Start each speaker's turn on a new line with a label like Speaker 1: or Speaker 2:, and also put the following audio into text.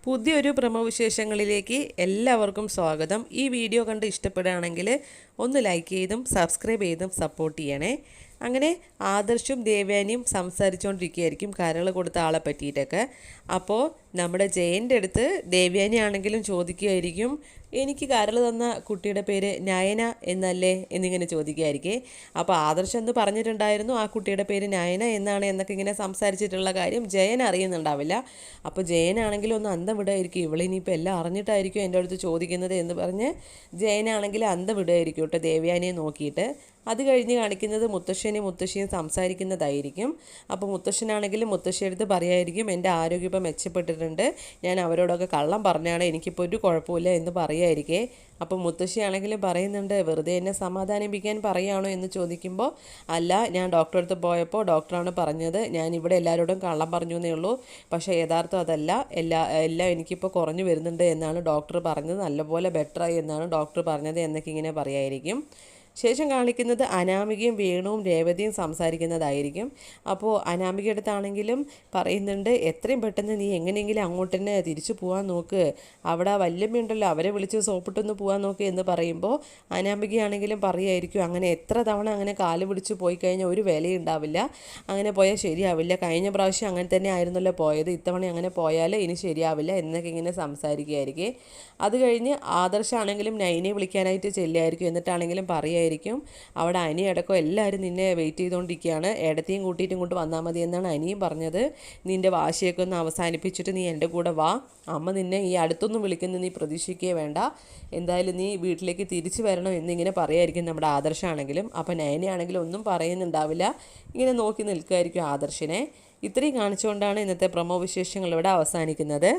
Speaker 1: പുതിയൊരു പ്രമോവിശേഷങ്ങളിലേക്ക് എല്ലാവർക്കും സ്വാഗതം. ഈ വീഡിയോ കണ്ട് ഇഷ്ടപ്പെടുകയാണെങ്കിൽ ഒന്ന് ലൈക്ക് ചെയ്തും സബ്സ്ക്രൈബ് ചെയ്തും സപ്പോർട്ട് ചെയ്യണേ. അങ്ങനെ ആദർശും ദേവയാനിയും സംസാരിച്ചുകൊണ്ടിരിക്കുകയായിരിക്കും കരൾ കൊടുത്ത ആളെ പറ്റിയിട്ടൊക്കെ. അപ്പോൾ നമ്മുടെ ജയൻ്റെ അടുത്ത് ദേവയാനി ആണെങ്കിലും ചോദിക്കുകയായിരിക്കും, എനിക്ക് കരൾ തന്ന കുട്ടിയുടെ പേര് നയന എന്നല്ലേ എന്നിങ്ങനെ ചോദിക്കുകയായിരിക്കേ. അപ്പോൾ ആദർശ് എന്ന് പറഞ്ഞിട്ടുണ്ടായിരുന്നു ആ കുട്ടിയുടെ പേര് നയന എന്നാണ് എന്നൊക്കെ ഇങ്ങനെ സംസാരിച്ചിട്ടുള്ള കാര്യം ജയൻ അറിയുന്നുണ്ടാവില്ല. അപ്പോൾ ജയനാണെങ്കിലും ഒന്ന് അന്തം വിടുമായിരിക്കും, ഇവളിനിപ്പോൾ എല്ലാം അറിഞ്ഞിട്ടായിരിക്കും എൻ്റെ അടുത്ത് ചോദിക്കുന്നത് എന്ന് പറഞ്ഞ് ജയനാണെങ്കിൽ അന്തം വിടുമായിരിക്കും കേട്ടോ ദേവയാനിയെ നോക്കിയിട്ട്. അത് കഴിഞ്ഞ് കാണിക്കുന്നത് മുത്തശ്ശനെയും മുത്തശ്ശിയും സംസാരിക്കുന്നതായിരിക്കും. അപ്പോൾ മുത്തശ്ശനാണെങ്കിലും മുത്തശ്ശിയെടുത്ത് പറയായിരിക്കും, എൻ്റെ ആരോഗ്യം ഇപ്പോൾ മെച്ചപ്പെട്ടിട്ടുണ്ട്, ഞാൻ അവരോടൊക്കെ കള്ളം പറഞ്ഞാണ്, എനിക്കിപ്പോൾ ഒരു കുഴപ്പമില്ല എന്ന് പറയായിരിക്കേ. അപ്പോൾ മുത്തശ്ശിയാണെങ്കിലും പറയുന്നുണ്ട്, വെറുതെ എന്നെ സമാധാനിപ്പിക്കാൻ പറയുകയാണോ എന്ന് ചോദിക്കുമ്പോൾ, അല്ല, ഞാൻ ഡോക്ടറെ അടുത്ത് പോയപ്പോൾ ഡോക്ടറാണ് പറഞ്ഞത് ഞാൻ ഇവിടെ എല്ലാവരോടും കള്ളം പറഞ്ഞു എന്നേ ഉള്ളൂ, പക്ഷേ യഥാർത്ഥം അതല്ല, എല്ലാം എനിക്കിപ്പോൾ കുറഞ്ഞു വരുന്നുണ്ട് എന്നാണ് ഡോക്ടർ പറഞ്ഞത്, നല്ലപോലെ ബെറ്ററായി എന്നാണ് ഡോക്ടർ പറഞ്ഞത് എന്നൊക്കെ ഇങ്ങനെ പറയായിരിക്കും. ശേഷം കാണിക്കുന്നത് അനാമികയും വേണുവും രേവതിയും സംസാരിക്കുന്നതായിരിക്കും. അപ്പോൾ അനാമികയുടെ അടുത്താണെങ്കിലും പറയുന്നുണ്ട്, എത്രയും പെട്ടെന്ന് നീ എങ്ങനെയെങ്കിലും അങ്ങോട്ട് തന്നെ തിരിച്ചു പോകാൻ നോക്ക്, അവിടെ വല്യമ്മയുണ്ടല്ലോ അവരെ വിളിച്ച് സോപ്പിട്ടൊന്ന് പോകാൻ നോക്ക് എന്ന് പറയുമ്പോൾ അനാമികയാണെങ്കിലും പറയുമായിരിക്കും, അങ്ങനെ എത്ര തവണ അങ്ങനെ കാല് പിടിച്ച് പോയി കഴിഞ്ഞാൽ ഒരു വിലയുണ്ടാവില്ല, അങ്ങനെ പോയാൽ ശരിയാവില്ല, കഴിഞ്ഞ പ്രാവശ്യം അങ്ങനെ തന്നെ ആയിരുന്നല്ലോ പോയത്, ഇത്തവണ അങ്ങനെ പോയാൽ ഇനി ശരിയാവില്ല എന്നൊക്കെ ഇങ്ങനെ സംസാരിക്കുകയായിരിക്കും. അത് കഴിഞ്ഞ് ആദർശാണെങ്കിലും നൈനെ വിളിക്കാനായിട്ട് ചെല്ലുമായിരിക്കും. എന്നിട്ടാണെങ്കിലും പറയുമായിരിക്കും, അവിടെ അനി അടക്കം എല്ലാവരും നിന്നെ വെയിറ്റ് ചെയ്തുകൊണ്ടിരിക്കുകയാണ്, ഏടത്തെയും കൂട്ടിയിട്ടും കൊണ്ട് വന്നാൽ മതി എന്നാണ് അനിയും പറഞ്ഞത്, നിൻ്റെ വാശിയൊക്കെ ഒന്ന് അവസാനിപ്പിച്ചിട്ട് നീ എൻ്റെ കൂടെ വാ, അമ്മ നിന്നെ ഈ അടുത്തൊന്നും വിളിക്കുന്നത് നീ പ്രതീക്ഷിക്കുകയേ വേണ്ട, എന്തായാലും നീ വീട്ടിലേക്ക് തിരിച്ചു വരണം എന്നിങ്ങനെ പറയായിരിക്കും നമ്മുടെ ആദർശാണെങ്കിലും. അപ്പോൾ നയനയാണെങ്കിലും ഒന്നും പറയുന്നുണ്ടാവില്ല, ഇങ്ങനെ നോക്കി നിൽക്കുമായിരിക്കും ആദർശിനെ. ഇത്രയും കാണിച്ചുകൊണ്ടാണ് ഇന്നത്തെ പ്രമോ വിശേഷങ്ങൾ ഇവിടെ അവസാനിക്കുന്നത്.